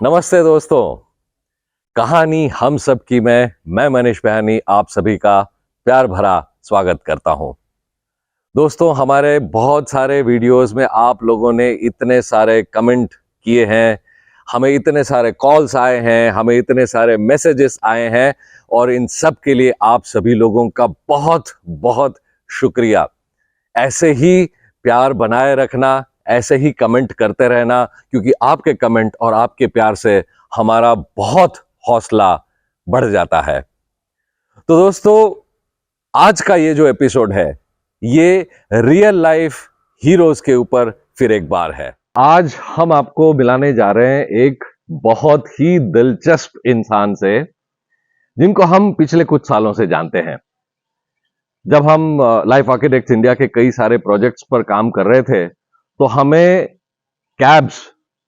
नमस्ते दोस्तों, कहानी हम सब की में मैं मनीष बयानी आप सभी का प्यार भरा स्वागत करता हूं। दोस्तों, हमारे बहुत सारे वीडियोस में आप लोगों ने इतने सारे कमेंट किए हैं, हमें इतने सारे कॉल्स आए हैं, हमें इतने सारे मैसेजेस आए हैं और इन सब के लिए आप सभी लोगों का बहुत बहुत शुक्रिया। ऐसे ही प्यार बनाए रखना, ऐसे ही कमेंट करते रहना, क्योंकि आपके कमेंट और आपके प्यार से हमारा बहुत हौसला बढ़ जाता है। तो दोस्तों, आज का ये जो एपिसोड है ये रियल लाइफ हीरोज के ऊपर फिर एक बार है। आज हम आपको मिलाने जा रहे हैं एक बहुत ही दिलचस्प इंसान से, जिनको हम पिछले कुछ सालों से जानते हैं। जब हम लाइफ आर्किटेक्ट्स इंडिया के कई सारे प्रोजेक्ट्स पर काम कर रहे थे तो हमें कैब्स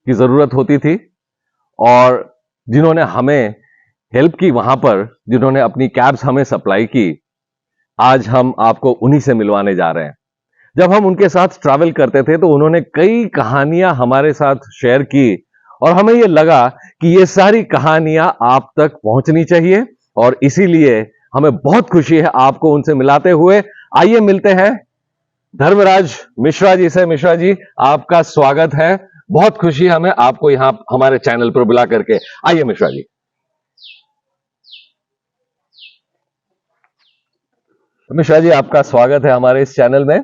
की जरूरत होती थी, और जिन्होंने हमें हेल्प की वहां पर, जिन्होंने अपनी कैब्स हमें सप्लाई की, आज हम आपको उन्हीं से मिलवाने जा रहे हैं। जब हम उनके साथ ट्रैवल करते थे तो उन्होंने कई कहानियां हमारे साथ शेयर की और हमें यह लगा कि ये सारी कहानियां आप तक पहुंचनी चाहिए, और इसीलिए हमें बहुत खुशी है आपको उनसे मिलाते हुए। आइए मिलते हैं धर्मराज मिश्रा जी से। मिश्रा जी, आपका स्वागत है। बहुत खुशी हमें आपको यहां हमारे चैनल पर बुला करके। आइए मिश्रा जी। मिश्रा जी, आपका स्वागत है हमारे इस चैनल में।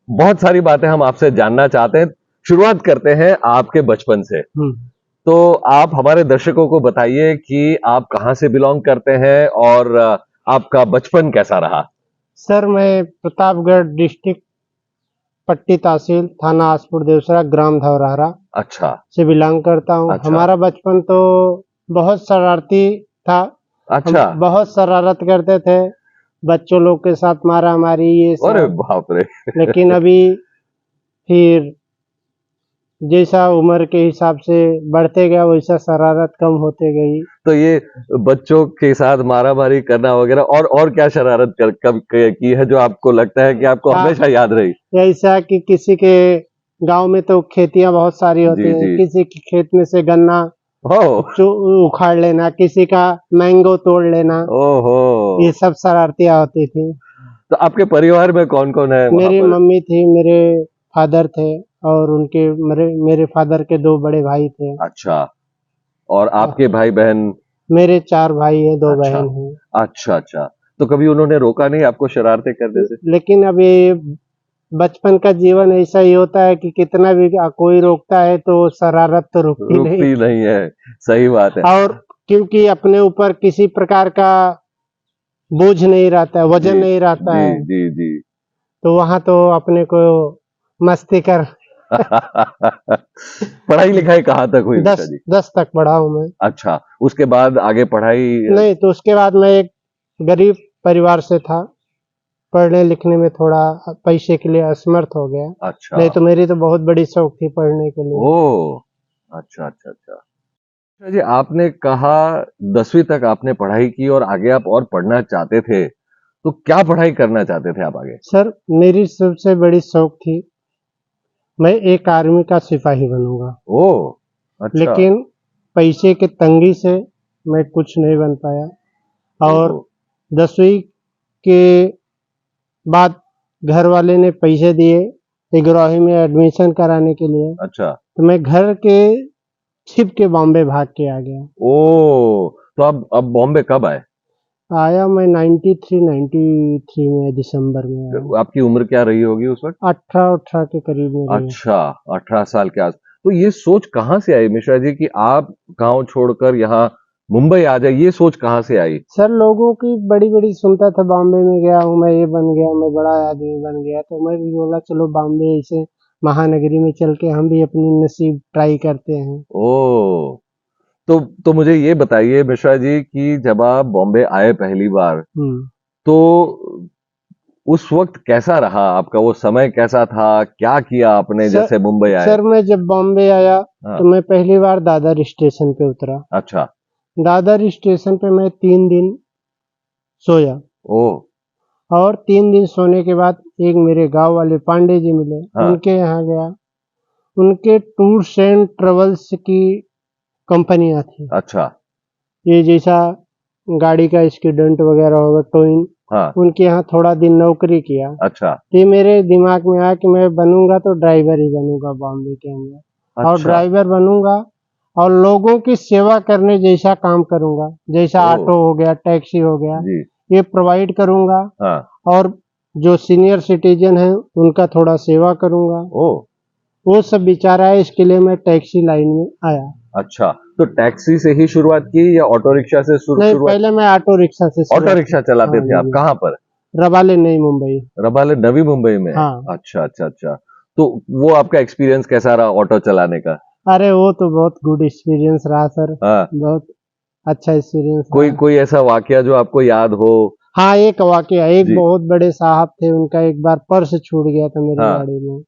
बहुत सारी बातें हम आपसे जानना चाहते हैं। शुरुआत करते हैं आपके बचपन से। तो आप हमारे दर्शकों को बताइए कि आप कहां से बिलोंग करते हैं और आपका बचपन कैसा रहा। सर, मैं प्रतापगढ़ डिस्ट्रिक्ट पट्टी तहसील थाना आसपुर देवसरा ग्राम धौरहरा अच्छा से बिलोंग करता हूँ। अच्छा। हमारा बचपन तो बहुत शरारती था। अच्छा। हम बहुत शरारत करते थे, बच्चों लोग के साथ मारा मारी ये अरे सब। बाप रे। लेकिन अभी फिर जैसा उम्र के हिसाब से बढ़ते गया वैसा शरारत कम होते गई। तो ये बच्चों के साथ मारामारी करना वगैरह और क्या शरारत कब की है जो आपको लगता है कि आपको हमेशा याद रही। ऐसा कि किसी के गांव में तो खेतियां बहुत सारी होती हैं, किसी के खेत में से गन्ना उखाड़ लेना, किसी का मैंगो तोड़ लेना। ओहो, ये सब शरारतियां होती थी। तो आपके परिवार में कौन कौन है? मेरी मम्मी थी, मेरे फादर थे और उनके मेरे फादर के 2 बड़े भाई थे। अच्छा। और आपके भाई बहन? मेरे 4 भाई हैं, 2 बहन हैं। अच्छा अच्छा। तो कभी उन्होंने रोका नहीं आपको शरारतें करने से? लेकिन अभी बचपन का जीवन ऐसा ही होता है कि कितना भी कोई रोकता है तो शरारत तो रुकती नहीं है। सही बात है। और क्योंकि अपने ऊपर किसी प्रकार का बोझ नहीं रहता है, वजन नहीं रहता है, जी जी। तो वहां तो अपने को मस्ती कर पढ़ाई लिखाई कहाँ तक हुई? 10 तक पढ़ा हूँ मैं। अच्छा, उसके बाद आगे पढ़ाई नहीं, तो उसके बाद मैं एक गरीब परिवार से था, पढ़ने लिखने में थोड़ा पैसे के लिए असमर्थ हो गया। अच्छा। नहीं तो मेरी तो बहुत बड़ी शौक थी पढ़ने के लिए। ओह, अच्छा अच्छा अच्छा। जी, आपने कहा 10वीं तक आपने पढ़ाई की और आगे आप और पढ़ना चाहते थे, तो क्या पढ़ाई करना चाहते थे आप आगे? सर, मेरी सबसे बड़ी शौक थी मैं एक आर्मी का सिपाही बनूंगा। ओह, अच्छा। लेकिन पैसे के तंगी से मैं कुछ नहीं बन पाया, और 10वीं के बाद घर वाले ने पैसे दिए 11वीं में एडमिशन कराने के लिए। अच्छा। तो मैं घर के छिप के बॉम्बे भाग के आ गया। ओह, तो आप अब बॉम्बे कब आए? आया मैं 93 में दिसंबर में आया। आपकी उम्र क्या रही होगी उस वक्त? 18 के करीब में रही। अच्छा, 18 साल के आस। तो ये सोच कहाँ से आई मिश्रा जी कि आप गांव छोड़कर यहाँ मुंबई आ जाए? ये सोच कहाँ से आई? सर, लोगों की बड़ी बड़ी सुनता था, बॉम्बे में गया हूँ मैं, ये बन गया, मैं बड़ा आदमी बन गया, तो मैं भी बोला चलो बॉम्बे ऐसे महानगरी में चल के हम भी अपनी नसीब ट्राई करते हैं। ओह, तो मुझे ये बताइए मिश्रा जी कि जब आप बॉम्बे आए पहली बार, तो उस वक्त कैसा रहा आपका? वो समय कैसा था? क्या किया आपने जैसे मुंबई आए? सर, मैं जब बॉम्बे आया तो मैं पहली बार दादर स्टेशन पे उतरा। अच्छा। दादर स्टेशन पे मैं 3 दिन सोया। ओह। और 3 दिन सोने के बाद एक मेरे गांव वाले पांडे जी मिले, उनके यहाँ गया। उनके टूर्स एंड ट्रेवल्स की कंपनियां थी। अच्छा। ये जैसा गाड़ी का एक्सीडेंट वगैरह होगा, टोइंग, हाँ। उनके यहाँ थोड़ा दिन नौकरी किया। अच्छा। तो ये मेरे दिमाग में आया कि मैं बनूंगा तो ड्राइवर ही बनूंगा बॉम्बे के अंदर, और अच्छा। ड्राइवर बनूंगा और लोगों की सेवा करने जैसा काम करूंगा, जैसा ओ। ऑटो हो गया, टैक्सी हो गया, जी। ये प्रोवाइड करूंगा। हाँ। और जो सीनियर सिटीजन है उनका थोड़ा सेवा करूंगा। ओ। वो सब विचार आया, इसके लिए मैं टैक्सी लाइन में आया। अच्छा, तो टैक्सी से ही शुरुआत की या ऑटो रिक्शा से नहीं, शुरुआत? पहले मैं ऑटो रिक्शा से ऑटो शुरुआत रिक्शा की। चलाते हाँ थे आप? जी, कहाँ पर? रबाले, नई मुंबई। रबाले, नवी मुंबई में? हाँ। अच्छा अच्छा अच्छा। तो वो आपका एक्सपीरियंस कैसा रहा ऑटो चलाने का? अरे वो तो बहुत गुड एक्सपीरियंस रहा सर, हाँ। बहुत अच्छा एक्सपीरियंस कोई रहा। कोई ऐसा वाकया जो आपको याद हो? हाँ, एक वाकया, एक जी। बहुत बड़े साहब थे, उनका एक बार पर्स छूट गया था मेरी हाँ। गाड़ी में।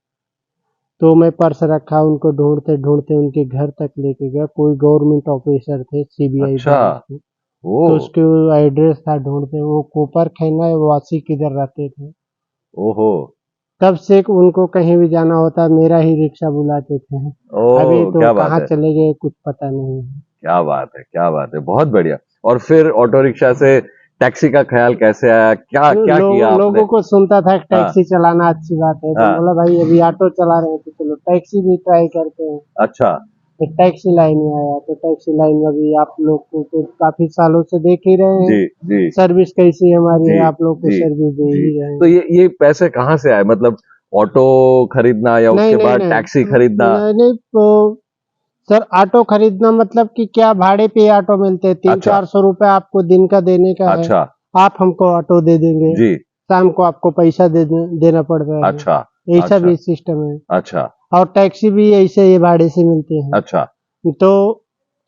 तो मैं पर्स रखा, उनको ढूंढते ढूंढते उनके घर तक लेके गया। कोई गवर्नमेंट ऑफिसर थे, सीबीआई अच्छा। ब्रांच के। ओ। तो उसके एड्रेस था ढूंढते, वो कोपर खन्ना वासी किधर रहते थे। ओहो। तब से उनको कहीं भी जाना होता मेरा ही रिक्शा बुलाते थे। अभी ओ, तो क्या बात कहाँ है, चले गए कुछ पता नहीं है। क्या बात है, क्या बात है, बहुत बढ़िया। और फिर ऑटो रिक्शा से टैक्सी का ख्याल कैसे आया? क्या क्या किया आपने? लोगों को सुनता था कि हाँ। टैक्सी चलाना अच्छी बात है, तो हाँ। बोला भाई अभी ऑटो चला रहे हैं तो चलो टैक्सी भी ट्राई करते हैं। अच्छा। तो टैक्सी लाइन में आया, तो टैक्सी लाइन में भी आप लोग को तो काफी सालों से देख ही रहे हैं जी जी सर्विस कैसी हमारी है, जी आप लोग को जी सर्विस दे जी। ही रहे तो हैं। ये पैसे कहाँ से आए? मतलब ऑटो खरीदना या नहीं उसके नहीं बाद नहीं टैक्सी खरीदना? नहीं नहीं, तो सर ऑटो खरीदना मतलब कि क्या, भाड़े पे ऑटो मिलते हैं, तीन अच्छा। चार सौ रुपए आपको दिन का देने का है। अच्छा। आप हमको ऑटो दे देंगे, जी। शाम को आपको पैसा देना पड़ता है। अच्छा। ऐसा अच्छा। भी सिस्टम है। अच्छा। और टैक्सी भी ऐसे ही भाड़े से मिलते हैं। अच्छा। तो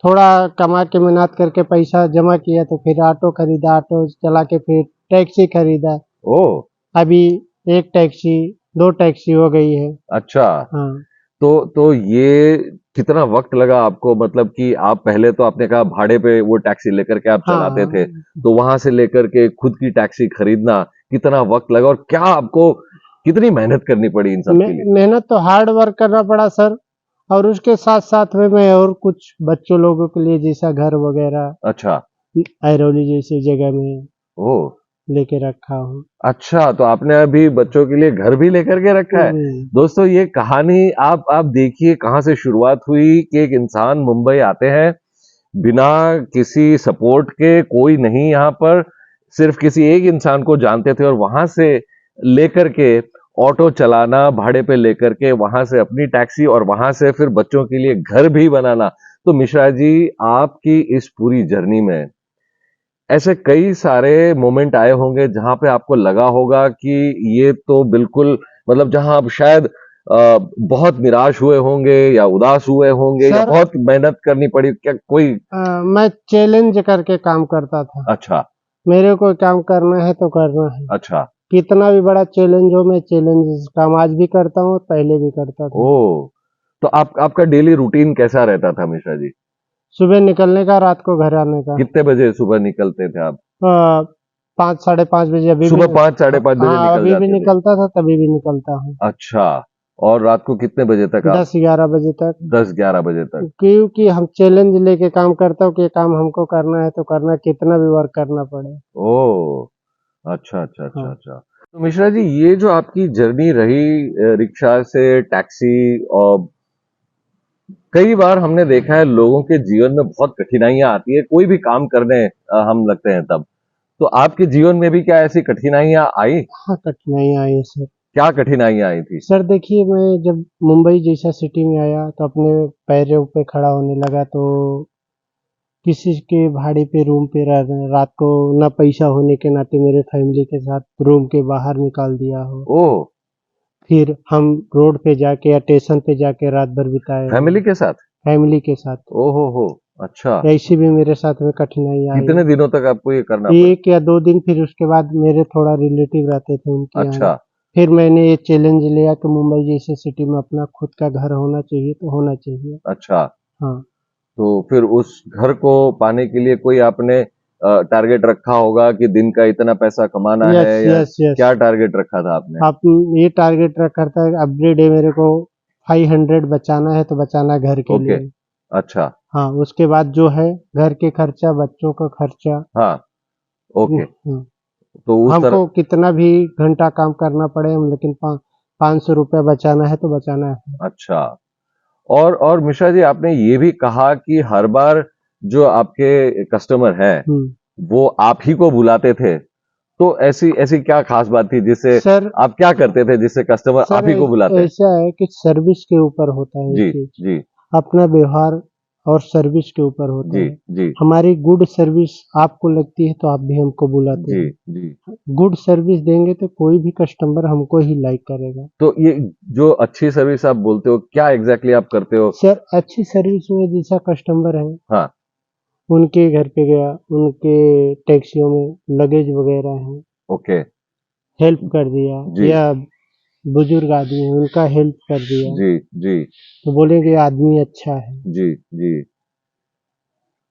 थोड़ा कमा के मेहनत करके पैसा जमा किया, तो फिर ऑटो खरीदा, ऑटो चला के फिर टैक्सी खरीदा। ओ। अभी एक टैक्सी, दो टैक्सी हो गई है। अच्छा। हाँ तो ये कितना वक्त लगा आपको? मतलब कि आप पहले तो आपने कहा भाड़े पे वो टैक्सी लेकर के आप चलाते थे, हाँ। तो वहां से लेकर के खुद की टैक्सी खरीदना कितना वक्त लगा और क्या आपको कितनी मेहनत करनी पड़ी इन सब के लिए? मेहनत तो हार्ड वर्क करना पड़ा सर। और उसके साथ साथ में मैं और कुछ बच्चों लोगों के लिए, जैसा घर वगैरह अच्छा। ऐरोली जैसी जगह में ओ। लेके रखा हूँ। अच्छा, तो आपने अभी बच्चों के लिए घर भी लेकर के रखा है? दोस्तों, ये कहानी आप देखिए कहाँ से शुरुआत हुई कि एक इंसान मुंबई आते हैं बिना किसी सपोर्ट के, कोई नहीं यहाँ पर, सिर्फ किसी एक इंसान को जानते थे और वहां से लेकर के ऑटो चलाना, भाड़े पे लेकर के वहां से अपनी टैक्सी और वहां से फिर बच्चों के लिए घर भी बनाना। तो मिश्रा जी, आपकी इस पूरी जर्नी में ऐसे कई सारे मोमेंट आए होंगे जहां पे आपको लगा होगा कि ये तो बिल्कुल, मतलब जहां आप शायद बहुत निराश हुए होंगे या उदास हुए होंगे या सर बहुत मेहनत करनी पड़ी, क्या कोई? मैं चैलेंज करके काम करता था। अच्छा। मेरे को काम करना है तो करना है, अच्छा। कितना भी बड़ा चैलेंज हो, मैं चैलेंज काम आज भी करता हूँ, पहले भी करता था। ओ। तो आपका डेली रूटीन कैसा रहता था मिश्रा जी? सुबह निकलने का, रात को घर आने का। कितने बजे सुबह निकलते थे आप? 5 साढ़े 5 बजे अभी भी। सुबह 5 साढ़े 5 बजे हाँ, निकल अभी भी जाते थे? निकलता था, तभी भी निकलता हूँ। अच्छा। और रात को कितने बजे तक आप? 10-11 बजे तक। 10-11 बजे तक? क्योंकि हम चैलेंज लेके काम करता हूँ कि ये काम हमको करना है तो करना, कितना भी वर्क करना पड़े। ओ। अच्छा अच्छा अच्छा हाँ। अच्छा। तो मिश्रा जी, ये जो आपकी जर्नी रही रिक्शा से टैक्सी, और कई बार हमने देखा है लोगों के जीवन में बहुत कठिनाइयां आती है कोई भी काम करने हम लगते हैं तब। तो आपके जीवन में भी क्या ऐसी कठिनाइयां आई? हाँ, कठिनाई आई है सर। क्या कठिनाइयां आई थी? सर देखिए, मैं जब मुंबई जैसा सिटी में आया तो अपने पैरों पे खड़ा होने लगा, तो किसी के भाड़े पे रूम पे रात को ना पैसा होने के नाते मेरे फैमिली के साथ रूम के बाहर निकाल दिया हो। ओह। फिर हम रोड पे जाके या स्टेशन पे जाके रात भर बिताए फैमिली हैं के साथ? फैमिली के साथ। ओहो हो। अच्छा। ऐसी भी मेरे साथ में कठिनाई आई। कितने दिनों तक आपको ये करना पड़ा? 1 या 2 दिन, फिर उसके बाद मेरे थोड़ा रिलेटिव रहते थे उनके अच्छा। यहाँ। फिर मैंने ये चैलेंज लिया कि मुंबई जैसे सिटी में अपना खुद का घर होना चाहिए तो होना चाहिए। अच्छा। हाँ। तो फिर उस घर को पाने के लिए कोई आपने टारगेट रखा होगा कि दिन का इतना पैसा कमाना है, यस या यस यस। क्या टारगेट रखा था आपने? आप ये टारगेट रखा था एवरी डे मेरे को 500 बचाना है तो बचाना है घर के ओके। लिए। अच्छा। हाँ, उसके बाद जो है घर के खर्चा, बच्चों का खर्चा। हाँ। ओके। हम्म, तो उस तरह। हमको कितना भी घंटा काम करना पड़े हम, लेकिन 500 रुपया बचाना है तो बचाना है। अच्छा। और मिश्रा जी, आपने ये भी कहा कि हर बार जो आपके कस्टमर हैं वो आप ही को बुलाते थे, तो ऐसी ऐसी क्या खास बात थी जिससे सर आप क्या करते थे जिससे कस्टमर आप सर ही को बुलाते हैं? ऐसा है कि सर्विस के ऊपर होता है ये जी चीज, जी अपना व्यवहार और सर्विस के ऊपर होता जी है। जी हमारी गुड सर्विस आपको लगती है तो आप भी हमको बुलाते जी हैं। जी। गुड सर्विस देंगे तो कोई भी कस्टमर हमको ही लाइक करेगा। तो ये जो अच्छी सर्विस आप बोलते हो, क्या एग्जैक्टली आप करते हो? सर अच्छी सर्विस में जैसा कस्टमर है हाँ। उनके घर पे गया, उनके टैक्सियों में लगेज वगैरह है, ओके। हेल्प कर दिया, जी या बुजुर्ग आदमी है उनका हेल्प कर दिया, जी जी तो बोलेंगे आदमी अच्छा है। जी जी।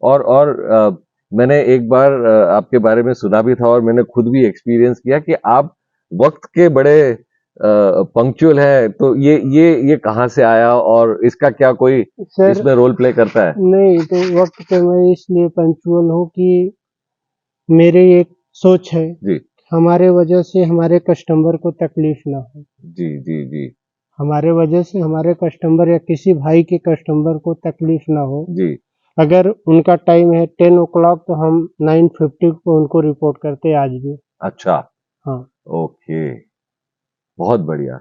और मैंने एक बार आपके बारे में सुना भी था और मैंने खुद भी एक्सपीरियंस किया कि आप वक्त के बड़े पंक्चुअल है, तो ये कहाँ से आया और इसका क्या कोई सर इसमें रोल प्ले करता है? नहीं, तो वक्त पे मैं इसलिए पंचुअल हूँ कि मेरी एक सोच है, जी हमारे वजह से हमारे कस्टमर को तकलीफ ना हो। जी जी जी हमारे वजह से हमारे कस्टमर या किसी भाई के कस्टमर को तकलीफ ना हो। जी। अगर उनका टाइम है 10 o'clock तो हम 9:50 को उनको रिपोर्ट करते हैं आज भी। अच्छा। हाँ ओके। बहुत बढ़िया।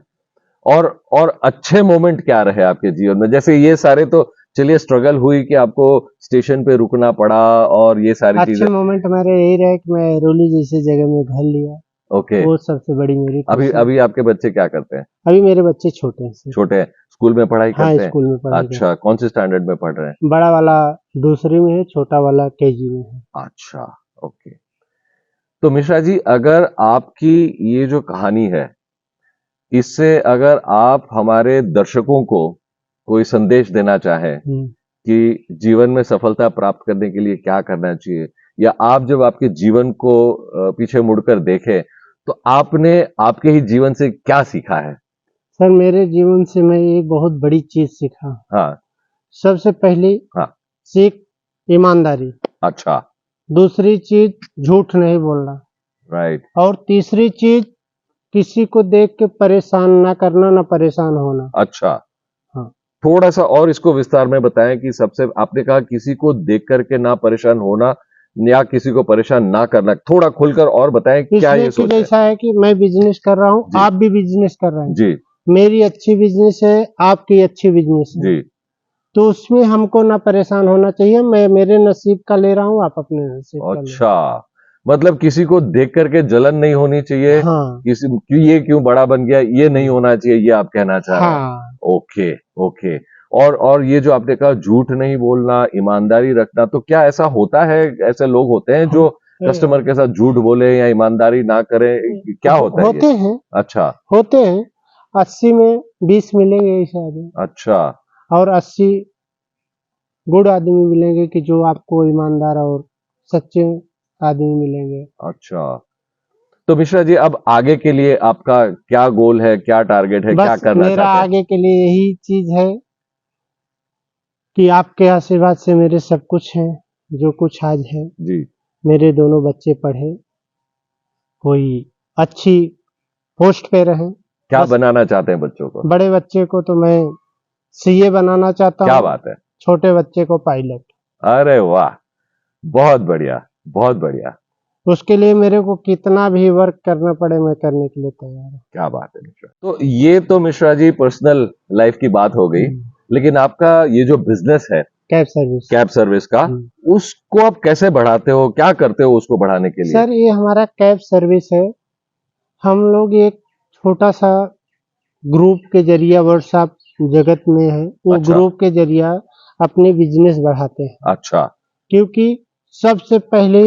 और अच्छे मोमेंट क्या रहे आपके जीवन में? जैसे ये सारे तो चलिए स्ट्रगल हुई कि आपको स्टेशन पे रुकना पड़ा और ये सारी चीजें। अच्छे मोमेंट मेरे यही रहे कि मैं रोली जैसी जगह में घर लिया, ओके। वो सबसे बड़ी मेरी अभी खुशी। अभी आपके बच्चे क्या करते हैं? अभी मेरे बच्चे छोटे हैं सर। छोटे हैं, स्कूल में पढ़ाई हाँ, करते हैं? स्कूल में पढ़ाई अच्छा, कौन से स्टैंडर्ड में पढ़ रहे हैं? कर, बड़ा वाला दूसरी में है, छोटा वाला केजी में है। अच्छा। ओके। तो मिश्रा जी, अगर आपकी ये जो कहानी है, इससे अगर आप हमारे दर्शकों को कोई संदेश देना चाहें हम्म, कि जीवन में सफलता प्राप्त करने के लिए क्या करना चाहिए, या आप जब आपके जीवन को पीछे मुड़कर देखें तो आपने आपके ही जीवन से क्या सीखा है? सर मेरे जीवन से मैं एक बहुत बड़ी चीज सीखा। हाँ। सबसे पहली हाँ। सीख ईमानदारी, अच्छा। दूसरी चीज झूठ नहीं बोलना, राइट। और तीसरी चीज किसी को देख के परेशान ना करना, ना परेशान होना। अच्छा। हाँ थोड़ा सा और इसको विस्तार में बताएं कि सबसे आपने कहा किसी को देख करके ना परेशान होना या किसी को परेशान ना करना, थोड़ा खुलकर और बताएं क्या इसमें ये कि सोच है? जैसा है कि मैं बिजनेस कर रहा हूँ, जी आप भी बिजनेस कर रहे हैं, जी मेरी अच्छी बिजनेस है, आपकी अच्छी बिजनेस है, जी। तो उसमें हमको ना परेशान होना चाहिए। मैं मेरे नसीब का ले रहा हूँ, आप अपने नसीब का ले। अच्छा, मतलब किसी को देख करके जलन नहीं होनी चाहिए, हाँ किसी क्यों ये क्यों बड़ा बन गया ये नहीं होना चाहिए, ये आप कहना चाह रहे हैं? हाँ ओके ओके। और ये जो आपने कहा झूठ नहीं बोलना, ईमानदारी रखना, तो क्या ऐसा होता है, ऐसे लोग होते हैं जो कस्टमर के साथ झूठ बोले या ईमानदारी ना करें, क्या होता है ये? होते हैं, अच्छा। होते हैं। 80 में 20 मिलेंगे ऐसे आदमी, अच्छा। और 80 गुड आदमी मिलेंगे कि जो आपको ईमानदार और सच्चे आदमी मिलेंगे। अच्छा। तो मिश्रा जी, अब आगे के लिए आपका क्या गोल है, क्या टारगेट है, क्या बस करना मेरा चाहते हैं? आगे के लिए यही चीज है कि आपके आशीर्वाद से मेरे सब कुछ है, जो कुछ आज है। जी। मेरे दोनों बच्चे पढ़े, कोई अच्छी पोस्ट पे रहे। क्या बस बनाना चाहते हैं बच्चों को? बड़े बच्चे को तो मैं सीए बनाना चाहता क्या हूँ, बात है! छोटे बच्चे को पायलट। अरे वाह! बहुत बढ़िया, बहुत बढ़िया। उसके लिए मेरे को कितना भी वर्क करना पड़े मैं करने के लिए तैयार हूँ। क्या बात है मिश्रा। तो ये तो मिश्रा जी पर्सनल लाइफ की बात हो गई, लेकिन आपका ये जो बिजनेस है कैब सर्विस। कैब सर्विस का, उसको आप कैसे बढ़ाते हो, क्या करते हो उसको बढ़ाने के लिए? सर ये हमारा कैब सर्विस है, हम लोग एक छोटा सा ग्रुप के जरिए व्हाट्सएप जगत में है, वो अच्छा। ग्रुप के जरिए अपने बिजनेस बढ़ाते हैं। अच्छा। क्योंकि सबसे पहले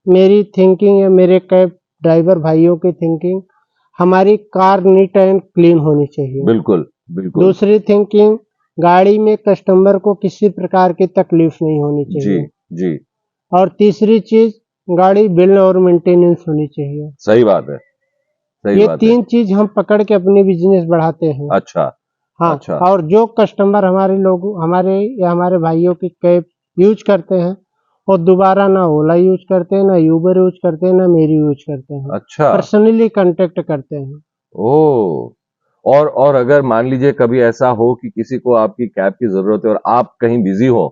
मेरी थिंकिंग है, मेरे कैब ड्राइवर भाइयों की थिंकिंग, हमारी कार नीट एंड क्लीन होनी चाहिए। बिल्कुल बिल्कुल। दूसरी थिंकिंग, गाड़ी में कस्टमर को किसी प्रकार की तकलीफ नहीं होनी जी चाहिए। जी। और तीसरी चीज, गाड़ी बिल और मेंटेनेंस होनी चाहिए। सही बात है, सही ये बात है। 3 चीज हम पकड़ के अपनी बिजनेस बढ़ाते हैं। अच्छा। हाँ, अच्छा। और जो कस्टमर हमारे लोग हमारे या हमारे भाइयों की कैब यूज करते हैं, वो दोबारा ना ओला यूज करते हैं, ना यूबर यूज करते हैं, ना मेरी यूज करते हैं। अच्छा। पर्सनली कांटेक्ट करते हैं। ओ, और अगर मान लीजिए कभी ऐसा हो कि किसी को आपकी कैब की जरूरत है और आप कहीं बिजी हो,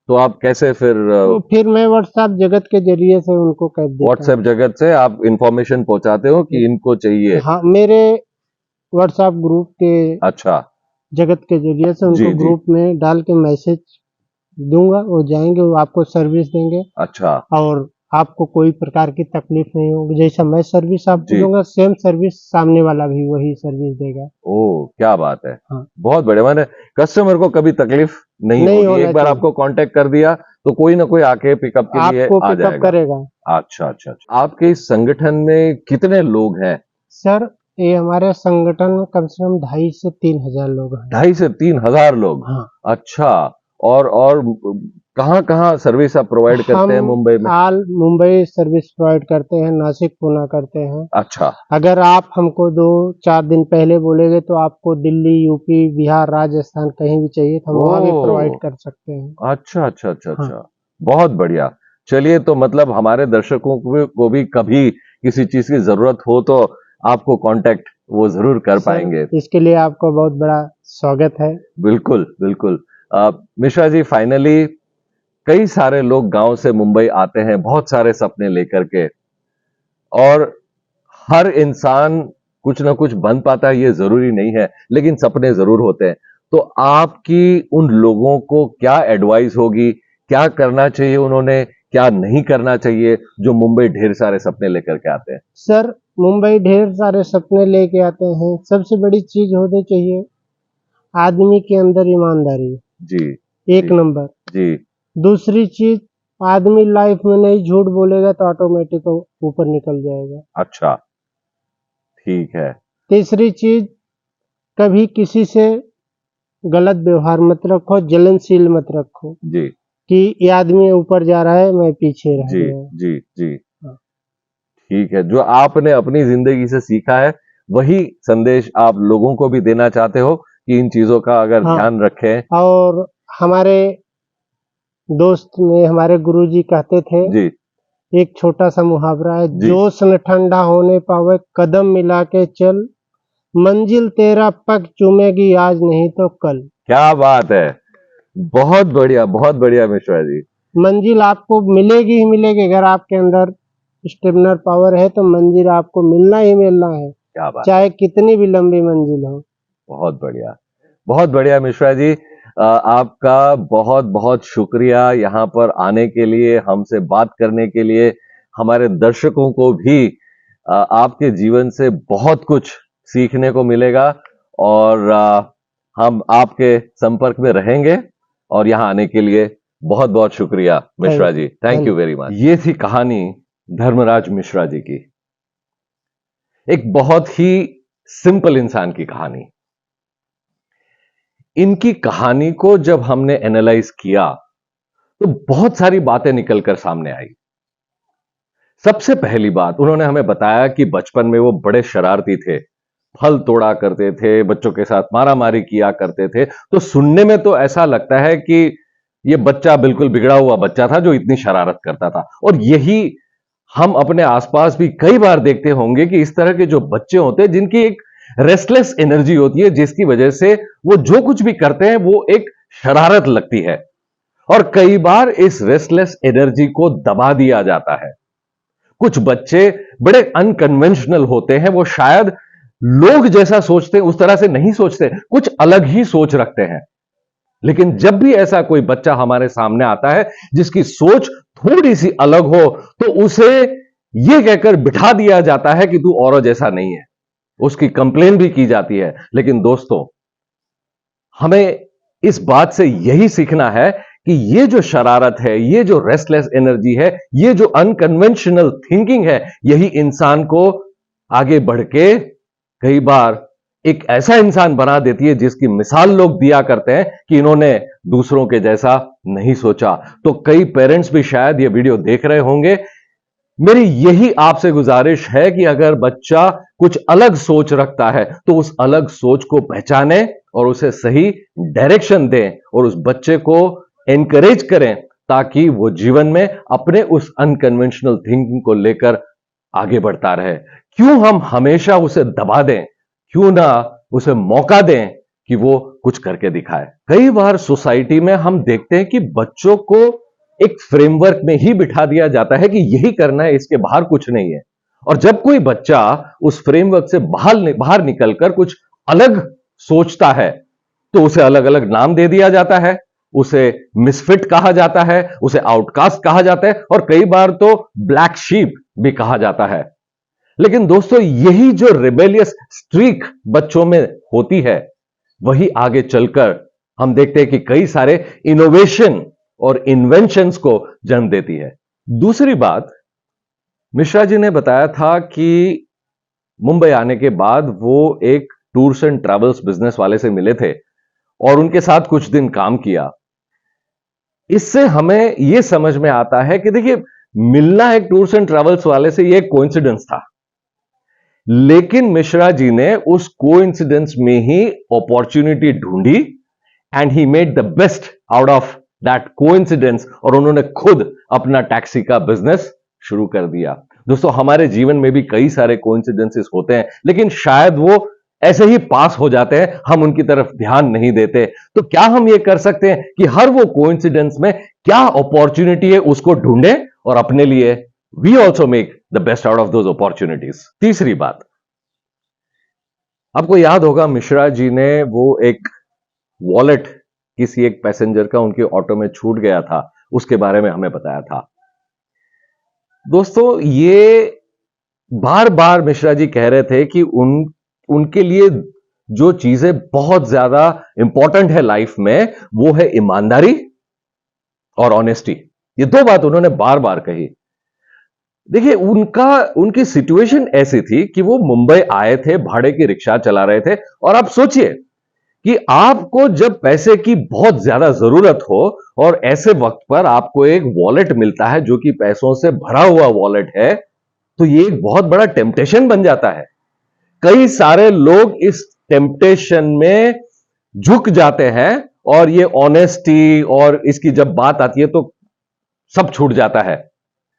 तो आप कैसे फिर तो फिर मैं व्हाट्सएप जगत के जरिए से उनको कैब देता व्हाट्सएप जगत से आप इंफॉर्मेशन पहुंचाते हो कि इनको चाहिए? हूँ। हाँ, मेरे व्हाट्सएप ग्रुप के अच्छा। जगत के जरिए से जी उनको जी। ग्रुप में डाल के मैसेज दूंगा, वो जाएंगे, वो आपको सर्विस देंगे अच्छा। और आपको कोई प्रकार की तकलीफ नहीं होगी। जैसा मैं सर्विस आपको जी। दूंगा, सेम सर्विस सामने वाला भी वही सर्विस देगा। ओ, क्या बात है। हाँ, बहुत बढ़िया। मैंने कस्टमर को कभी तकलीफ नहीं नहीं होगी, होना एक बार चाहिए। आपको कांटेक्ट कर दिया तो कोई ना कोई आके पिकअप के लिए आपको आ पिकअप जाएगा। करेगा। अच्छा अच्छा अच्छा। आपके इस संगठन में कितने लोग हैं? सर, ये हमारे संगठन में कम से कम 2,500 से 3,000 लोग हैं। 2,500 से 3,000 लोग? हाँ, अच्छा। और कहाँ कहाँ सर्विस आप प्रोवाइड करते हम हैं मुंबई में? ऑल मुंबई सर्विस प्रोवाइड करते हैं, नासिक पूना करते हैं। अच्छा। अगर आप हमको 2-4 दिन पहले बोलेंगे तो आपको दिल्ली, यूपी, बिहार, राजस्थान कहीं भी चाहिए तो हम वहाँ भी प्रोवाइड ओ, कर सकते हैं। अच्छा अच्छा अच्छा हाँ, अच्छा। बहुत बढ़िया। चलिए, तो मतलब हमारे दर्शकों को भी कभी किसी चीज की जरूरत हो तो आपको कांटेक्ट वो जरूर कर सर, पाएंगे। इसके लिए आपका बहुत बड़ा स्वागत है। बिल्कुल बिल्कुल। मिश्रा जी, फाइनली कई सारे लोग गांव से मुंबई आते हैं बहुत सारे सपने लेकर के, और हर इंसान कुछ ना कुछ बन पाता है ये जरूरी नहीं है, लेकिन सपने जरूर होते हैं। तो आपकी उन लोगों को क्या एडवाइस होगी, क्या करना चाहिए उन्होंने, क्या नहीं करना चाहिए, जो मुंबई ढेर सारे सपने लेकर के आते हैं? सर, मुंबई ढेर सारे सपने लेके आते हैं। सबसे बड़ी चीज होनी चाहिए आदमी के अंदर ईमानदारी, जी एक जी नंबर। जी। दूसरी चीज, आदमी लाइफ में नहीं झूठ बोलेगा तो ऑटोमेटिक ऊपर निकल जाएगा। अच्छा, ठीक है। तीसरी चीज, कभी किसी से गलत व्यवहार मत रखो, जलनशील मत रखो जी कि ये आदमी ऊपर जा रहा है, मैं पीछे रह जी गया। जी जी। हाँ, ठीक है, जो आपने अपनी जिंदगी से सीखा है वही संदेश आप लोगों को भी देना चाहते हो कि इन चीजों का अगर हाँ, ध्यान रखें। और हमारे दोस्त में हमारे गुरुजी कहते थे, जी एक छोटा सा मुहावरा है, जी। जोश न ठंडा होने पावे, कदम मिला के चल, मंजिल तेरा पग चूमेगी आज नहीं तो कल। क्या बात है। बहुत बढ़िया मिश्रा जी। मंजिल आपको मिलेगी ही मिलेगी, अगर आपके अंदर स्टेमिनर पावर है तो मंजिल आपको मिलना ही मिलना है, क्या बात है। चाहे कितनी भी लंबी मंजिल हो। बहुत बढ़िया मिश्रा जी। आपका बहुत बहुत शुक्रिया यहाँ पर आने के लिए, हमसे बात करने के लिए। हमारे दर्शकों को भी आपके जीवन से बहुत कुछ सीखने को मिलेगा, और हम आपके संपर्क में रहेंगे। और यहाँ आने के लिए बहुत बहुत शुक्रिया Mishra ji, thank you very much. ये थी कहानी धर्मराज मिश्रा जी की, एक बहुत ही सिंपल इंसान की कहानी। इनकी कहानी को जब हमने एनालाइज किया तो बहुत सारी बातें निकलकर सामने आई। सबसे पहली बात, उन्होंने हमें बताया कि बचपन में वो बड़े शरारती थे, फल तोड़ा करते थे, बच्चों के साथ मारामारी किया करते थे। तो सुनने में तो ऐसा लगता है कि ये बच्चा बिल्कुल बिगड़ा हुआ बच्चा था जो इतनी शरारत करता था। और यही हम अपने आसपास भी कई बार देखते होंगे कि इस तरह के जो बच्चे होते हैं जिनकी एक रेस्टलेस एनर्जी होती है, जिसकी वजह से वो जो कुछ भी करते हैं वो एक शरारत लगती है, और कई बार इस रेस्टलेस एनर्जी को दबा दिया जाता है। कुछ बच्चे बड़े अनकन्वेंशनल होते हैं, वो शायद लोग जैसा सोचते हैं उस तरह से नहीं सोचते, कुछ अलग ही सोच रखते हैं। लेकिन जब भी ऐसा कोई बच्चा हमारे सामने आता है जिसकी सोच थोड़ी सी अलग हो, तो उसे यह कहकर बिठा दिया जाता है कि तू औरों जैसा नहीं है, उसकी कंप्लेन भी की जाती है। लेकिन दोस्तों, हमें इस बात से यही सीखना है कि ये जो शरारत है, ये जो रेस्टलेस एनर्जी है, ये जो अनकन्वेंशनल थिंकिंग है, यही इंसान को आगे बढ़ के कई बार एक ऐसा इंसान बना देती है जिसकी मिसाल लोग दिया करते हैं कि इन्होंने दूसरों के जैसा नहीं सोचा। तो कई पेरेंट्स भी शायद ये वीडियो देख रहे होंगे। मेरी यही आपसे गुजारिश है कि अगर बच्चा कुछ अलग सोच रखता है तो उस अलग सोच को पहचाने और उसे सही डायरेक्शन दें और उस बच्चे को एनकरेज करें ताकि वो जीवन में अपने उस अनकन्वेंशनल थिंकिंग को लेकर आगे बढ़ता रहे। क्यों हम हमेशा उसे दबा दें, क्यों ना उसे मौका दें कि वो कुछ करके दिखाए। कई बार सोसाइटी में हम देखते हैं कि बच्चों को एक फ्रेमवर्क में ही बिठा दिया जाता है कि यही करना है, इसके बाहर कुछ नहीं है। और जब कोई बच्चा उस फ्रेमवर्क से बाहर निकलकर कुछ अलग सोचता है तो उसे अलग अलग नाम दे दिया जाता है, उसे मिसफिट कहा जाता है, उसे आउटकास्ट कहा जाता है और कई बार तो ब्लैक शीप भी कहा जाता है। लेकिन दोस्तों, यही जो रिबेलियस स्ट्रीक बच्चों में होती है वही आगे चलकर हम देखते हैं कि कई सारे इनोवेशन और इन्वेंशंस को जन्म देती है। दूसरी बात, मिश्रा जी ने बताया था कि मुंबई आने के बाद वो एक टूर्स एंड ट्रैवल्स बिजनेस वाले से मिले थे और उनके साथ कुछ दिन काम किया। इससे हमें यह समझ में आता है कि देखिए, मिलना एक टूर्स एंड ट्रैवल्स वाले से यह एक कोइंसिडेंस था, लेकिन मिश्रा जी ने उस कोइंसिडेंस में ही अपॉर्चुनिटी ढूंढी and he made the best out of that coincidence और उन्होंने खुद अपना टैक्सी का बिजनेस शुरू कर दिया। दोस्तों, हमारे जीवन में भी कई सारे कोइंसिडेंसेस होते हैं, लेकिन शायद वो ऐसे ही पास हो जाते हैं, हम उनकी तरफ ध्यान नहीं देते। तो क्या हम ये कर सकते हैं कि हर वो कोइंसिडेंस में क्या अपॉर्चुनिटी है उसको ढूंढें और अपने लिए we also make the best out of those opportunities. तीसरी बात, आपको याद होगा मिश्रा जी ने वो एक वॉलेट किसी एक पैसेंजर का उनके ऑटो में छूट गया था, उसके बारे में हमें बताया था। दोस्तों, ये बार बार मिश्रा जी कह रहे थे कि उनके लिए जो चीजें बहुत ज्यादा इंपॉर्टेंट है लाइफ में वो है ईमानदारी और ऑनेस्टी। ये दो बात उन्होंने बार बार कही। देखिए, उनकी सिचुएशन ऐसी थी कि वो मुंबई आए थे, भाड़े की रिक्शा चला रहे थे और आप सोचिए कि आपको जब पैसे की बहुत ज्यादा जरूरत हो और ऐसे वक्त पर आपको एक वॉलेट मिलता है जो कि पैसों से भरा हुआ वॉलेट है, तो ये एक बहुत बड़ा टेम्पटेशन बन जाता है। कई सारे लोग इस टेम्पटेशन में झुक जाते हैं और ये ऑनेस्टी और इसकी जब बात आती है तो सब छूट जाता है।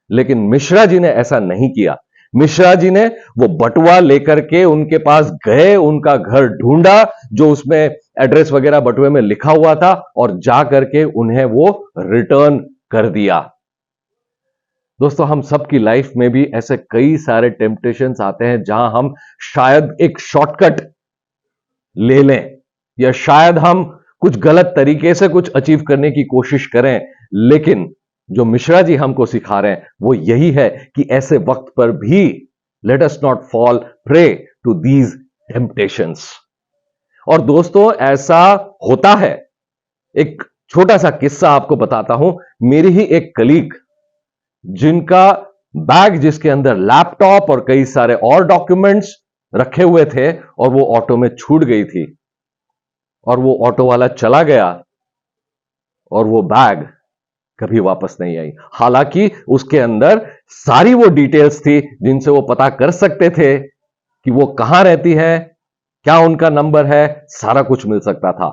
लेकिन मिश्रा जी ने ऐसा नहीं किया। मिश्रा जी ने वो बटुआ लेकर के उनके पास गए, उनका घर ढूंढा जो उसमें एड्रेस वगैरह बटुए में लिखा हुआ था और जा करके उन्हें वो रिटर्न कर दिया। दोस्तों, हम सबकी लाइफ में भी ऐसे कई सारे टेम्पटेशंस आते हैं जहां हम शायद एक शॉर्टकट ले लें या शायद हम कुछ गलत तरीके से कुछ अचीव करने की कोशिश करें, लेकिन जो मिश्रा जी हमको सिखा रहे हैं वो यही है कि ऐसे वक्त पर भी let us not fall prey to these temptations. और दोस्तों, ऐसा होता है। एक छोटा सा किस्सा आपको बताता हूं। मेरी ही एक कलीग, जिनका बैग जिसके अंदर लैपटॉप और कई सारे और डॉक्यूमेंट्स रखे हुए थे और वो ऑटो में छूट गई थी और वो ऑटो वाला चला गया और वो बैग कभी वापस नहीं आई। हालांकि उसके अंदर सारी वो डिटेल्स थी जिनसे वो पता कर सकते थे कि वो कहां रहती है, क्या उनका नंबर है, सारा कुछ मिल सकता था।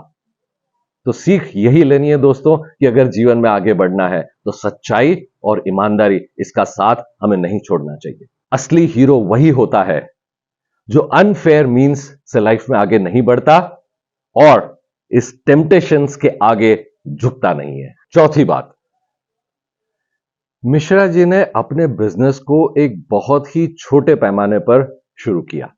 तो सीख यही लेनी है दोस्तों कि अगर जीवन में आगे बढ़ना है तो सच्चाई और ईमानदारी इसका साथ हमें नहीं छोड़ना चाहिए। असली हीरो वही होता है जो अनफेयर मीन्स से लाइफ में आगे नहीं बढ़ता और इस टेम्पटेशंस के आगे झुकता नहीं है। चौथी बात, मिश्रा जी ने अपने बिजनेस को एक बहुत ही छोटे पैमाने पर शुरू किया।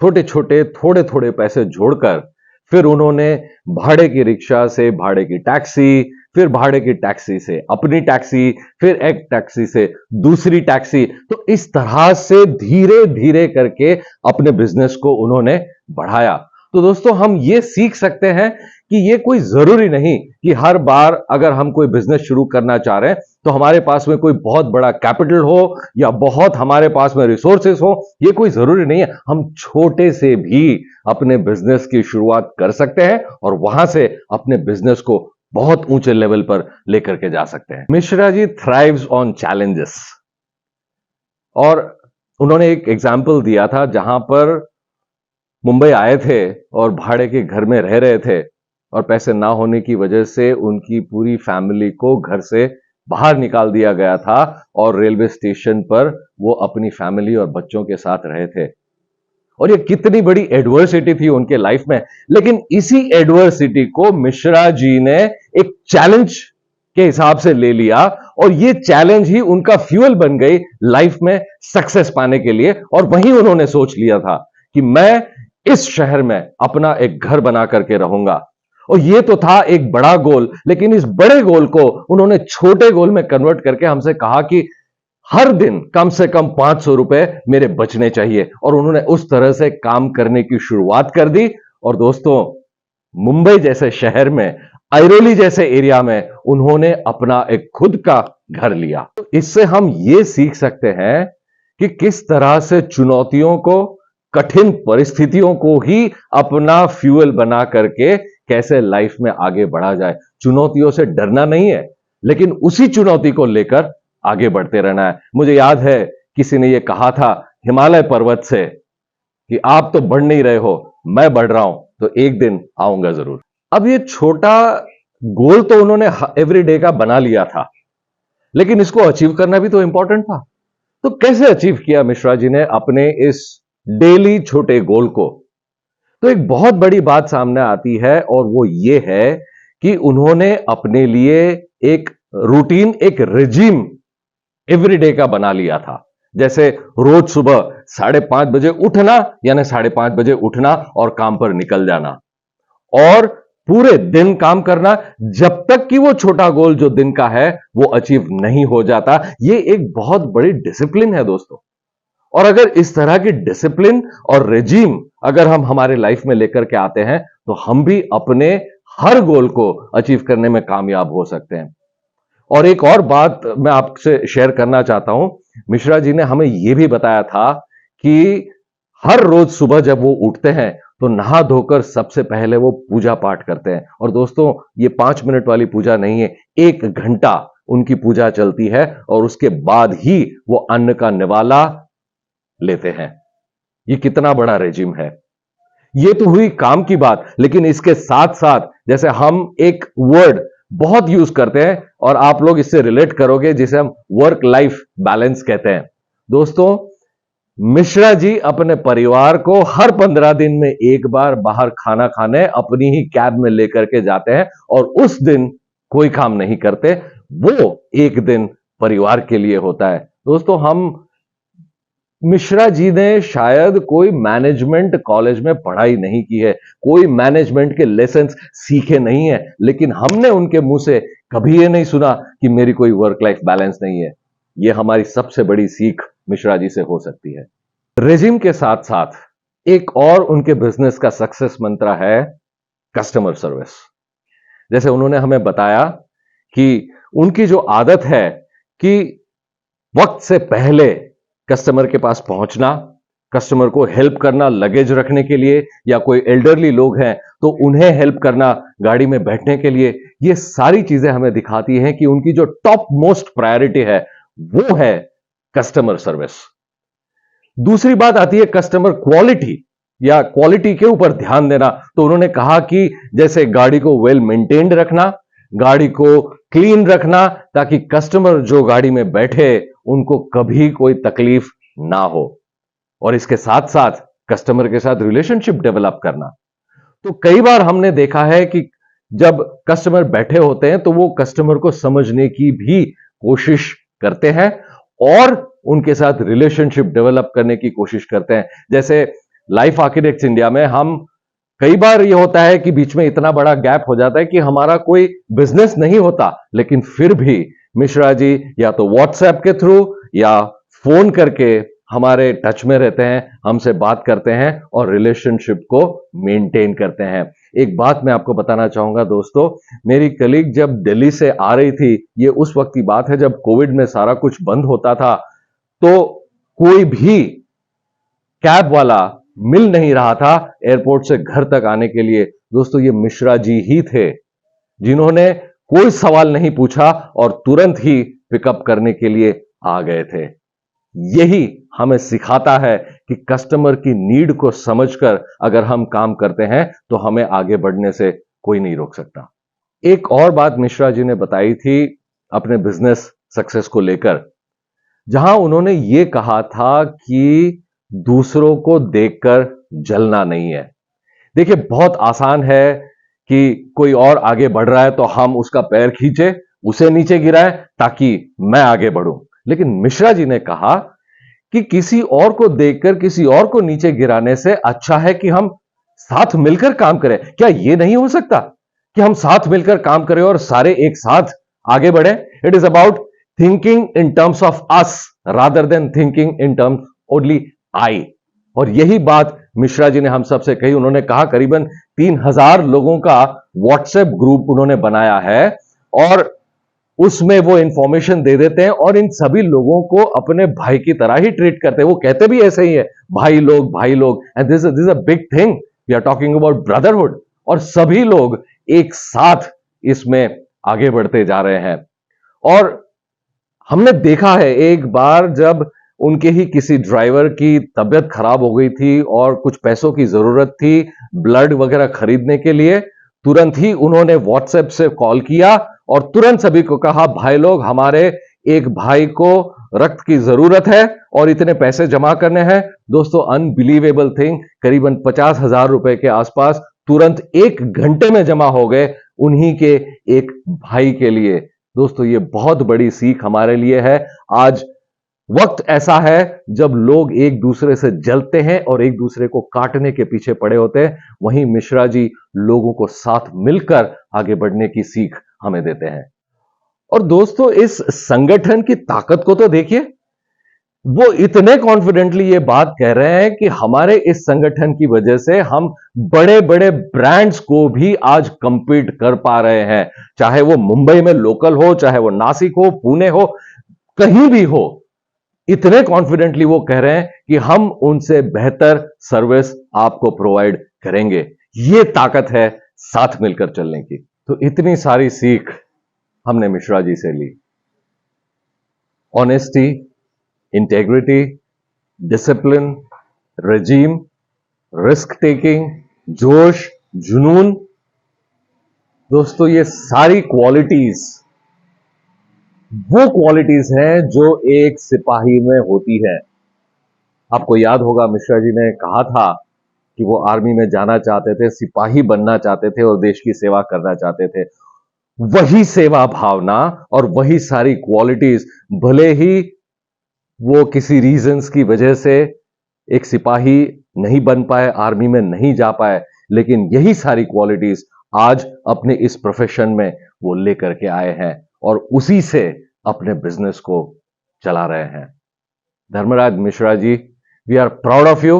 छोटे छोटे थोड़े थोड़े पैसे जोड़कर फिर उन्होंने भाड़े की रिक्शा से भाड़े की टैक्सी, फिर भाड़े की टैक्सी से अपनी टैक्सी, फिर एक टैक्सी से दूसरी टैक्सी, तो इस तरह से धीरे धीरे करके अपने बिजनेस को उन्होंने बढ़ाया। तो दोस्तों, हम ये सीख सकते हैं कि ये कोई जरूरी नहीं कि हर बार अगर हम कोई बिजनेस शुरू करना चाह रहे हैं तो हमारे पास में कोई बहुत बड़ा कैपिटल हो या बहुत हमारे पास में रिसोर्सेस हो, ये कोई जरूरी नहीं है। हम छोटे से भी अपने बिजनेस की शुरुआत कर सकते हैं और वहां से अपने बिजनेस को बहुत ऊंचे लेवल पर लेकर के जा सकते हैं। Mishra ji thrives on challenges और उन्होंने एक एग्जाम्पल दिया था जहां पर मुंबई आए थे और भाड़े के घर में रह रहे थे और पैसे ना होने की वजह से उनकी पूरी फैमिली को घर से बाहर निकाल दिया गया था और रेलवे स्टेशन पर वो अपनी फैमिली और बच्चों के साथ रहे थे। और ये कितनी बड़ी एडवर्सिटी थी उनके लाइफ में, लेकिन इसी एडवर्सिटी को मिश्रा जी ने एक चैलेंज के हिसाब से ले लिया और ये चैलेंज ही उनका फ्यूल बन गई लाइफ में सक्सेस पाने के लिए। और वहीं उन्होंने सोच लिया था कि मैं इस शहर में अपना एक घर बना करके रहूंगा। और ये तो था एक बड़ा गोल, लेकिन इस बड़े गोल को उन्होंने छोटे गोल में कन्वर्ट करके हमसे कहा कि हर दिन कम से कम 500 रुपए मेरे बचने चाहिए। और उन्होंने उस तरह से काम करने की शुरुआत कर दी। और दोस्तों, मुंबई जैसे शहर में, ऐरोली जैसे एरिया में उन्होंने अपना एक खुद का घर लिया। तो इससे हम ये सीख सकते हैं कि किस तरह से चुनौतियों को, कठिन परिस्थितियों को ही अपना फ्यूल बना करके कैसे लाइफ में आगे बढ़ा जाए। चुनौतियों से डरना नहीं है, लेकिन उसी चुनौती को लेकर आगे बढ़ते रहना है। मुझे याद है किसी ने यह कहा था हिमालय पर्वत से कि आप तो बढ़ नहीं रहे हो, मैं बढ़ रहा हूं, तो एक दिन आऊंगा जरूर। अब ये छोटा गोल तो उन्होंने एवरीडे का बना लिया था, लेकिन इसको अचीव करना भी तो इंपॉर्टेंट था। तो कैसे अचीव किया मिश्रा जी ने अपने इस डेली छोटे गोल को? तो एक बहुत बड़ी बात सामने आती है और वो ये है कि उन्होंने अपने लिए एक रूटीन, एक रिजीम एवरीडे का बना लिया था। जैसे रोज सुबह 5:30 बजे उठना, यानी 5:30 बजे उठना और काम पर निकल जाना और पूरे दिन काम करना जब तक कि वो छोटा गोल जो दिन का है वो अचीव नहीं हो जाता। ये एक बहुत बड़ी डिसिप्लिन है दोस्तों। और अगर इस तरह की डिसिप्लिन और रेजीम अगर हम हमारे लाइफ में लेकर के आते हैं तो हम भी अपने हर गोल को अचीव करने में कामयाब हो सकते हैं। और एक और बात मैं आपसे शेयर करना चाहता हूं, मिश्रा जी ने हमें यह भी बताया था कि हर रोज सुबह जब वो उठते हैं तो नहा धोकर सबसे पहले वो पूजा पाठ करते हैं। और दोस्तों, ये 5 मिनट वाली पूजा नहीं है, 1 घंटा उनकी पूजा चलती है और उसके बाद ही वो अन्न का निवाला लेते हैं। ये कितना बड़ा रेजिम है। ये तो हुई काम की बात, लेकिन इसके साथ साथ जैसे हम एक वर्ड बहुत यूज करते हैं और आप लोग इससे रिलेट करोगे, जिसे हम वर्क लाइफ बैलेंस कहते हैं। दोस्तों, मिश्रा जी अपने परिवार को हर 15 दिन में एक बार बाहर खाना खाने अपनी ही कैब में लेकर के जाते हैं और उस दिन कोई काम नहीं करते। वो एक दिन परिवार के लिए होता है। दोस्तों, हम मिश्रा जी ने शायद कोई मैनेजमेंट कॉलेज में पढ़ाई नहीं की है, कोई मैनेजमेंट के लेसन्स सीखे नहीं है, लेकिन हमने उनके मुंह से कभी ये नहीं सुना कि मेरी कोई वर्क लाइफ बैलेंस नहीं है। ये हमारी सबसे बड़ी सीख मिश्रा जी से हो सकती है। रेजिम के साथ साथ एक और उनके बिजनेस का सक्सेस मंत्र है कस्टमर सर्विस। जैसे उन्होंने हमें बताया कि उनकी जो आदत है कि वक्त से पहले कस्टमर के पास पहुंचना, कस्टमर को हेल्प करना लगेज रखने के लिए, या कोई एल्डरली लोग हैं तो उन्हें हेल्प करना गाड़ी में बैठने के लिए, ये सारी चीजें हमें दिखाती हैं कि उनकी जो टॉप मोस्ट प्रायोरिटी है वो है कस्टमर सर्विस। दूसरी बात आती है कस्टमर क्वालिटी, या क्वालिटी के ऊपर ध्यान देना। तो उन्होंने कहा कि जैसे गाड़ी को वेल मेंटेन्ड रखना, गाड़ी को क्लीन रखना, ताकि कस्टमर जो गाड़ी में बैठे उनको कभी कोई तकलीफ ना हो। और इसके साथ साथ कस्टमर के साथ रिलेशनशिप डेवलप करना। तो कई बार हमने देखा है कि जब कस्टमर बैठे होते हैं तो वो कस्टमर को समझने की भी कोशिश करते हैं और उनके साथ रिलेशनशिप डेवलप करने की कोशिश करते हैं। जैसे लाइफ आर्किटेक्ट्स इंडिया में हम कई बार ये होता है कि बीच में इतना बड़ा गैप हो जाता है कि हमारा कोई बिजनेस नहीं होता, लेकिन फिर भी मिश्रा जी या तो व्हाट्सएप के थ्रू या फोन करके हमारे टच में रहते हैं, हमसे बात करते हैं और रिलेशनशिप को मेंटेन करते हैं। एक बात मैं आपको बताना चाहूंगा दोस्तों, मेरी कलीग जब दिल्ली से आ रही थी, ये उस वक्त की बात है जब कोविड में सारा कुछ बंद होता था, तो कोई भी कैब वाला मिल नहीं रहा था एयरपोर्ट से घर तक आने के लिए। दोस्तों, ये मिश्रा जी ही थे जिन्होंने कोई सवाल नहीं पूछा और तुरंत ही पिकअप करने के लिए आ गए थे। यही हमें सिखाता है कि कस्टमर की नीड को समझकर अगर हम काम करते हैं तो हमें आगे बढ़ने से कोई नहीं रोक सकता। एक और बात मिश्रा जी ने बताई थी अपने बिजनेस सक्सेस को लेकर, जहां उन्होंने ये कहा था कि दूसरों को देखकर जलना नहीं है। देखिए, बहुत आसान है कि कोई और आगे बढ़ रहा है तो हम उसका पैर खींचे, उसे नीचे गिराएं ताकि मैं आगे बढ़ूं। लेकिन मिश्रा जी ने कहा कि किसी और को देखकर किसी और को नीचे गिराने से अच्छा है कि हम साथ मिलकर काम करें। क्या यह नहीं हो सकता कि हम साथ मिलकर काम करें और सारे एक साथ आगे बढ़े? It is about thinking in terms of us rather than thinking in terms only I. और यही बात मिश्रा जी ने हम सबसे कही। उन्होंने कहा करीबन 3000 लोगों का व्हाट्सएप ग्रुप उन्होंने बनाया है और उसमें वो इंफॉर्मेशन दे देते हैं और इन सभी लोगों को अपने भाई की तरह ही ट्रीट करते हैं। वो कहते भी ऐसे ही है, भाई लोग। And this is a big thing, we are talking about brotherhood. और सभी लोग एक साथ इसमें आगे बढ़ते जा रहे हैं। और हमने देखा है एक बार जब उनके ही किसी ड्राइवर की तबीयत खराब हो गई थी और कुछ पैसों की जरूरत थी ब्लड वगैरह खरीदने के लिए, तुरंत ही उन्होंने व्हाट्सएप से कॉल किया और तुरंत सभी को कहा, भाई लोग, हमारे एक भाई को रक्त की जरूरत है और इतने पैसे जमा करने हैं। दोस्तों, अनबिलीवेबल थिंग, करीबन 50,000 रुपए के आसपास तुरंत 1 घंटे में जमा हो गए उन्हीं के एक भाई के लिए। दोस्तों, ये बहुत बड़ी सीख हमारे लिए है। आज वक्त ऐसा है जब लोग एक दूसरे से जलते हैं और एक दूसरे को काटने के पीछे पड़े होते हैं। वहीं मिश्रा जी लोगों को साथ मिलकर आगे बढ़ने की सीख हमें देते हैं। और दोस्तों, इस संगठन की ताकत को तो देखिए, वो इतने कॉन्फिडेंटली ये बात कह रहे हैं कि हमारे इस संगठन की वजह से हम बड़े बड़े ब्रांड्स को भी आज कंपीट कर पा रहे हैं। चाहे वो मुंबई में लोकल हो, चाहे वो नासिक हो, पुणे हो, कहीं भी हो, इतने कॉन्फिडेंटली वो कह रहे हैं कि हम उनसे बेहतर सर्विस आपको प्रोवाइड करेंगे। ये ताकत है साथ मिलकर चलने की। तो इतनी सारी सीख हमने मिश्रा जी से ली। Honesty, integrity, discipline, regime, risk taking, जोश, जुनून। दोस्तों, ये सारी क्वालिटीज वो क्वालिटीज हैं जो एक सिपाही में होती है। आपको याद होगा मिश्रा जी ने कहा था कि वो आर्मी में जाना चाहते थे, सिपाही बनना चाहते थे और देश की सेवा करना चाहते थे। वही सेवा भावना और वही सारी क्वालिटीज, भले ही वो किसी रीजंस की वजह से एक सिपाही नहीं बन पाए, आर्मी में नहीं जा पाए, लेकिन यही सारी क्वालिटीज आज अपने इस प्रोफेशन में वो लेकर के आए हैं और उसी से अपने बिजनेस को चला रहे हैं। Dharmraj Mishra ji, we are proud of you,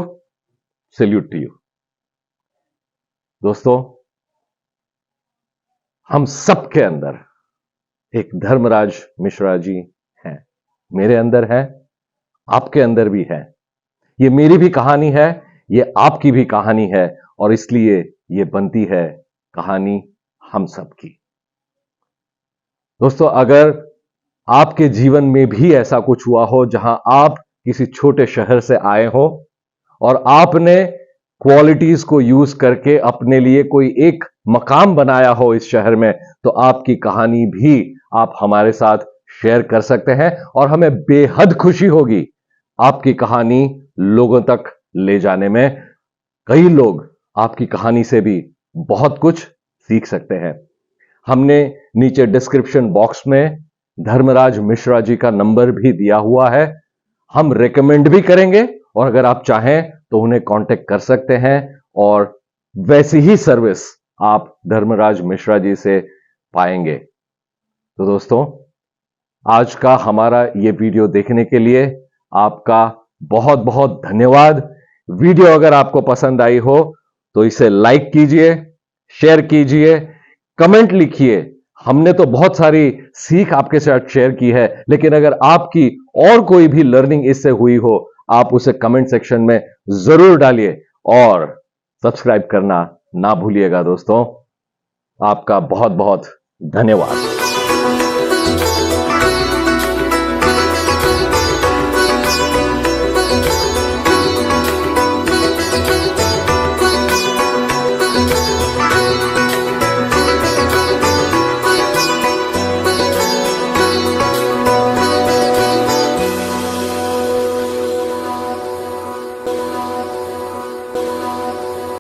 salute to you. दोस्तों, हम सबके अंदर एक धर्मराज मिश्रा जी हैं। मेरे अंदर है, आपके अंदर भी है। ये मेरी भी कहानी है, ये आपकी भी कहानी है और इसलिए ये बनती है कहानी हम सबकी। दोस्तों, अगर आपके जीवन में भी ऐसा कुछ हुआ हो जहां आप किसी छोटे शहर से आए हो और आपने क्वालिटीज को यूज करके अपने लिए कोई एक मकाम बनाया हो इस शहर में, तो आपकी कहानी भी आप हमारे साथ शेयर कर सकते हैं और हमें बेहद खुशी होगी आपकी कहानी लोगों तक ले जाने में। कई लोग आपकी कहानी से भी बहुत कुछ सीख सकते हैं। हमने नीचे डिस्क्रिप्शन बॉक्स में धर्मराज मिश्रा जी का नंबर भी दिया हुआ है। हम रेकमेंड भी करेंगे और अगर आप चाहें तो उन्हें कांटेक्ट कर सकते हैं और वैसी ही सर्विस आप धर्मराज मिश्रा जी से पाएंगे। तो दोस्तों, आज का हमारा ये वीडियो देखने के लिए आपका बहुत बहुत धन्यवाद। वीडियो अगर आपको पसंद आई हो तो इसे लाइक कीजिए, शेयर कीजिए, कमेंट लिखिए। हमने तो बहुत सारी सीख आपके साथ शेयर की है, लेकिन अगर आपकी और कोई भी लर्निंग इससे हुई हो, आप उसे कमेंट सेक्शन में जरूर डालिए और सब्सक्राइब करना ना भूलिएगा। दोस्तों, आपका बहुत बहुत धन्यवाद।